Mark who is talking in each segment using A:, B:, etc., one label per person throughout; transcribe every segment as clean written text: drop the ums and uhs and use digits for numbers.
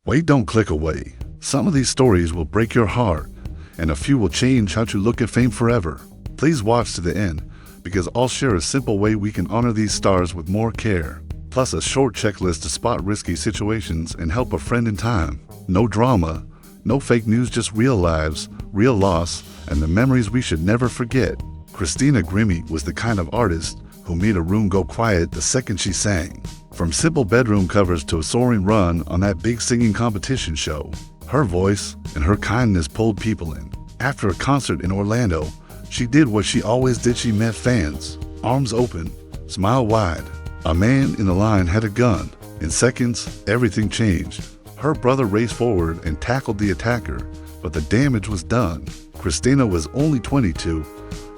A: Wait, don't click away. Some of these stories will break your heart, and a few will change how you look at fame forever. Please watch to the end, because I'll share a simple way we can honor these stars with more care, plus a short checklist to spot risky situations and help a friend in time. No drama, no fake news, just real lives, real loss, and the memories we should never forget. Christina Grimmie was the kind of artist who made a room go quiet the second she sang. From simple bedroom covers to a soaring run on that big singing competition show, her voice and her kindness pulled people in. After a concert in Orlando, she did what she always did. She met fans, arms open, smile wide. A man in the line had a gun. In seconds, everything changed. Her brother raced forward and tackled the attacker, but the damage was done. Christina was only 22.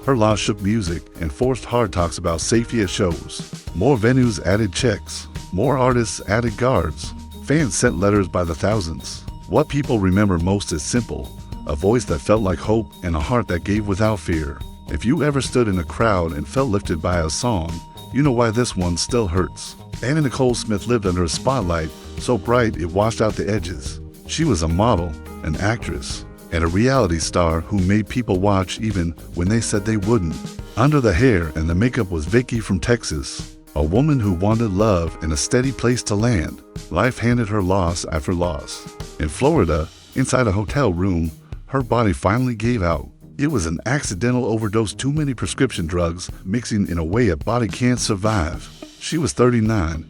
A: Her loss shook music and forced hard talks about safety at shows. More venues added checks. More artists added guards. Fans sent letters by the thousands. What people remember most is simple: a voice that felt like hope and a heart that gave without fear. If you ever stood in a crowd and felt lifted by a song, you know why this one still hurts. Anna Nicole Smith lived under a spotlight so bright it washed out the edges. She was a model, an actress, and a reality star who made people watch even when they said they wouldn't. Under the hair and the makeup was Vicky from Texas, a woman who wanted love and a steady place to land. Life handed her loss after loss. In Florida, inside a hotel room, her body finally gave out. It was an accidental overdose, too many prescription drugs mixing in a way a body can't survive. She was 39.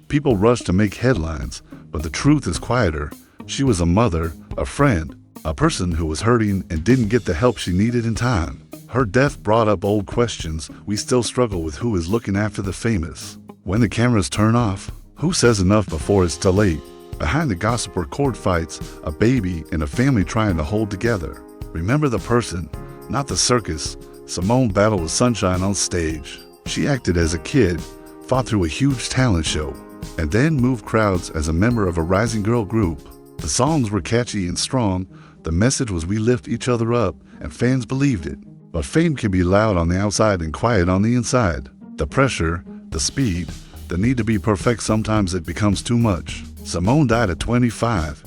A: People rushed to make headlines, but the truth is quieter. She was a mother, a friend, a person who was hurting and didn't get the help she needed in time. Her death brought up old questions we still struggle with: who is looking after the famous? When the cameras turn off, who says enough before it's too late? Behind the gossip were court fights, a baby, and a family trying to hold together. Remember the person, not the circus. Simone battled with sunshine on stage. She acted as a kid, fought through a huge talent show, and then moved crowds as a member of a rising girl group. The songs were catchy and strong. The message was we lift each other up, and fans believed it. But fame can be loud on the outside and quiet on the inside. The pressure, the speed, the need to be perfect, sometimes it becomes too much. Simone died at 25.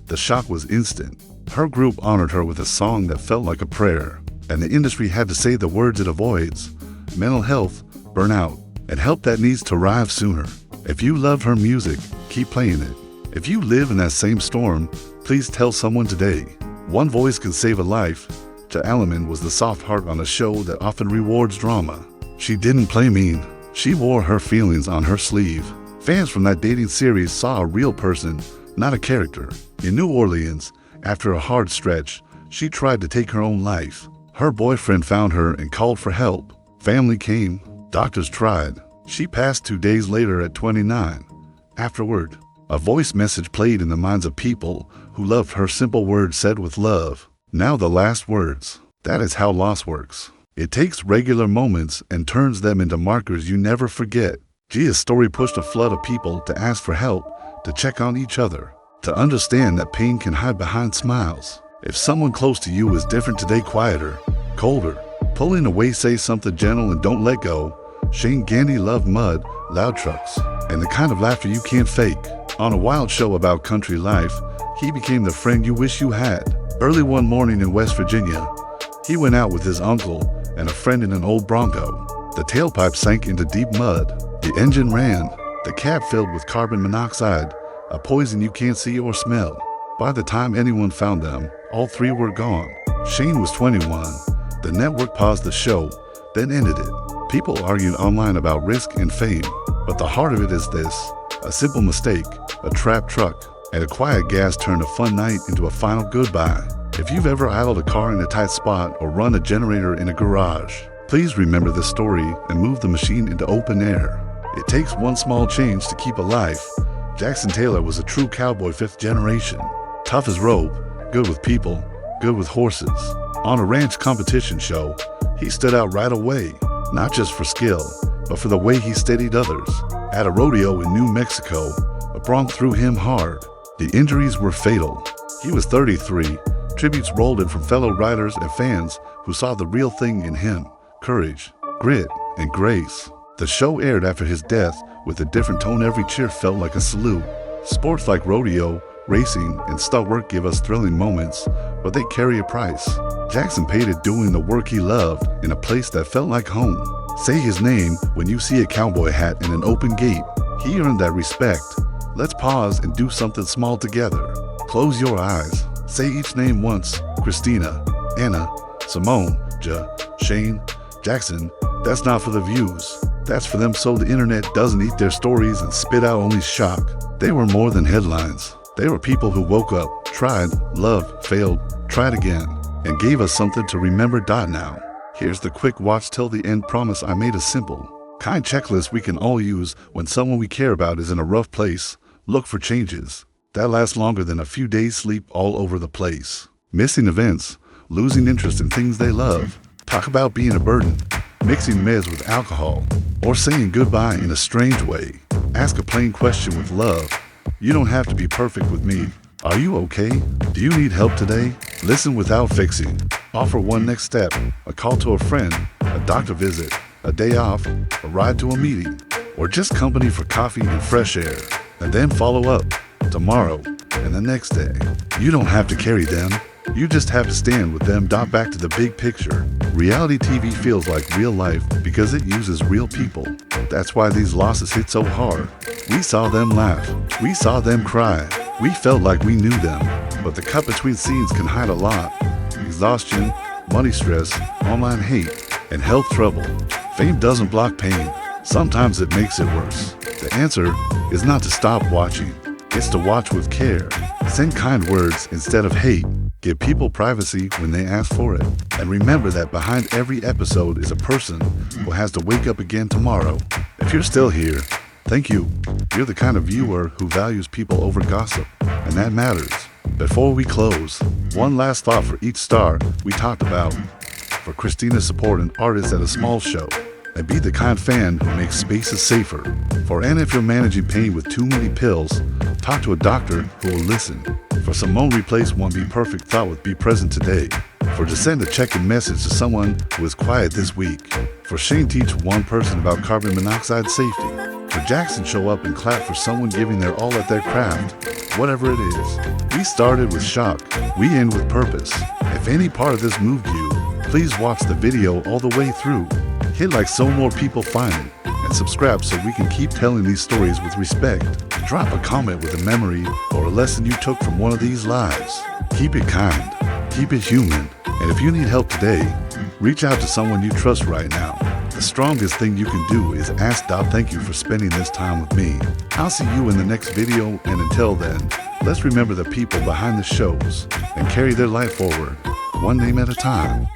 A: The shock was instant. Her group honored her with a song that felt like a prayer, and the industry had to say the words it avoids: mental health, burnout, and help that needs to arrive sooner. If you love her music, keep playing it. If you live in that same storm, please tell someone today. One voice can save a life. To Alaman was the soft heart on a show that often rewards drama. She didn't play mean. She wore her feelings on her sleeve. Fans from that dating series saw a real person, not a character. In New Orleans, after a hard stretch, she tried to take her own life. Her boyfriend found her and called for help. Family came. Doctors tried. She passed 2 days later at 29. Afterward, a voice message played in the minds of people who loved her. Simple words said with love. Now the last words. That is how loss works. It takes regular moments and turns them into markers you never forget. Gia's story pushed a flood of people to ask for help, to check on each other, to understand that pain can hide behind smiles. If someone close to you is different today, quieter, colder, pulling away, say something gentle and don't let go. Shane Gandy loved mud, loud trucks, and the kind of laughter you can't fake. On a wild show about country life, he became the friend you wish you had. Early one morning in West Virginia, he went out with his uncle and a friend in an old Bronco. The tailpipe sank into deep mud. The engine ran, the cab filled with carbon monoxide, a poison you can't see or smell. By the time anyone found them, all three were gone. Shane was 21. The network paused the show, then ended it. People argued online about risk and fame, but the heart of it is this: a simple mistake, a trapped truck, and a quiet gas turned a fun night into a final goodbye. If you've ever idled a car in a tight spot or run a generator in a garage, please remember this story and move the machine into open air. It takes one small change to keep a life. Jackson Taylor was a true cowboy, 5th generation. Tough as rope, good with people, good with horses. On a ranch competition show, he stood out right away, not just for skill, but for the way he steadied others. At a rodeo in New Mexico, a bronc threw him hard. The injuries were fatal. He was 33. Tributes rolled in from fellow riders and fans who saw the real thing in him: courage, grit, and grace. The show aired after his death with a different tone. Every cheer felt like a salute. Sports like rodeo Racing and stunt work give us thrilling moments, but they carry a price. Jackson paid it doing the work he loved in a place that felt like home. Say his name when you see a cowboy hat in an open gate. He earned that respect. Let's pause and do something small together. Close your eyes. Say each name once. Christina, Anna, Simone, Shane, Jackson. That's not for the views. That's for them so the internet doesn't eat their stories and spit out only shock. They were more than headlines. They were people who woke up, tried, loved, failed, tried again, and gave us something to remember. Now, here's the quick watch till the end promise I made a simple, kind checklist we can all use when someone we care about is in a rough place. Look for changes that last longer than a few days sleep all over the place. Missing events, losing interest in things they love. Talk about being a burden, mixing meds with alcohol, or saying goodbye in a strange way. Ask a plain question with love. You don't have to be perfect with me. Are you okay? Do you need help today? Listen without fixing. Offer one next step, a call to a friend, a doctor visit, a day off, a ride to a meeting, or just company for coffee and fresh air. And then follow up tomorrow and the next day. You don't have to carry them. You just have to stand with them. Back to the big picture. Reality TV feels like real life because it uses real people. That's why these losses hit so hard. We saw them laugh. We saw them cry. We felt like we knew them. But the cut between scenes can hide a lot. Exhaustion, money stress, online hate, and health trouble. Fame doesn't block pain. Sometimes it makes it worse. The answer is not to stop watching. It's to watch with care. Send kind words instead of hate. Give people privacy when they ask for it. And remember that behind every episode is a person who has to wake up again tomorrow. If you're still here, thank you. You're the kind of viewer who values people over gossip, and that matters. Before we close, one last thought for each star we talked about. For Christina, support an artist at a small show, and be the kind fan who makes spaces safer. For Anna, if you're managing pain with too many pills, talk to a doctor who will listen. For Simone, replace one be perfect thought with be present today. For to send a check-in message to someone who is quiet this week. For Shane, teach one person about carbon monoxide safety. For Jackson, show up and clap for someone giving their all at their craft. Whatever it is. We started with shock. We end with purpose. If any part of this moved you, please watch the video all the way through. Hit like so more people find it. And subscribe so we can keep telling these stories with respect. Drop a comment with a memory or a lesson you took from one of these lives. Keep it kind, keep it human, and if you need help today, reach out to someone you trust right now. The strongest thing you can do is ask. Thank you for spending this time with me. I'll see you in the next video, and until then, let's remember the people behind the shows and carry their life forward, one name at a time.